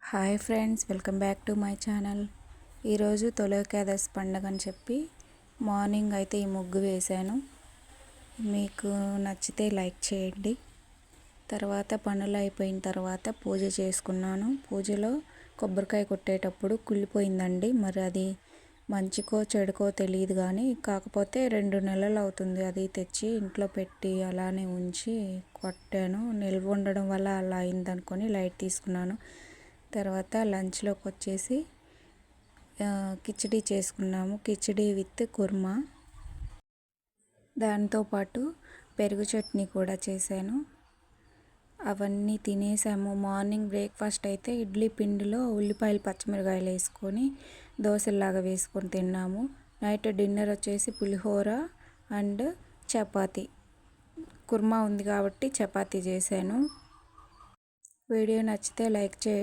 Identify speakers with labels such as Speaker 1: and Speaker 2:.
Speaker 1: Hi friends, welcome back to my channel. ఈరోజు తొలి ఏకాదశి పండుగ అని చెప్పి మార్నింగ్ అయితే ఈ ముగ్గు వేశాను. మీకు నచ్చితే లైక్ చేయండి. తర్వాత పనులు అయిపోయిన తర్వాత పూజ చేసుకున్నాను. పూజలో కొబ్బరికాయ కొట్టేటప్పుడు కుళ్ళిపోయిందండి. మరి అది మంచికో చెడుకో తెలియదు, కానీ కాకపోతే 2 నెలలు అవుతుంది అది తెచ్చి ఇంట్లో పెట్టి అలానే ఉంచి కొట్టాను. నిల్వ ఉండడం వల్ల అలా అయిందనుకొని లైట్ తీసుకున్నాను. తర్వాత లంచ్లోకి వచ్చేసి కిచిడి చేసుకున్నాము. కిచిడి విత్ కుర్మా, దాంతోపాటు పెరుగు చట్నీ కూడా చేశాను. అవన్నీ తినేసాము. మార్నింగ్ బ్రేక్ఫాస్ట్ అయితే ఇడ్లీ పిండిలో ఉల్లిపాయలు పచ్చిమిరకాయలు వేసుకొని దోశలాగా వేసుకొని తిన్నాము. నైట్ డిన్నర్ వచ్చేసి పులిహోర అండ్ చపాతీ. కుర్మా ఉంది కాబట్టి చపాతీ చేశాను. వీడియో నచ్చితే లైక్ చేయండి.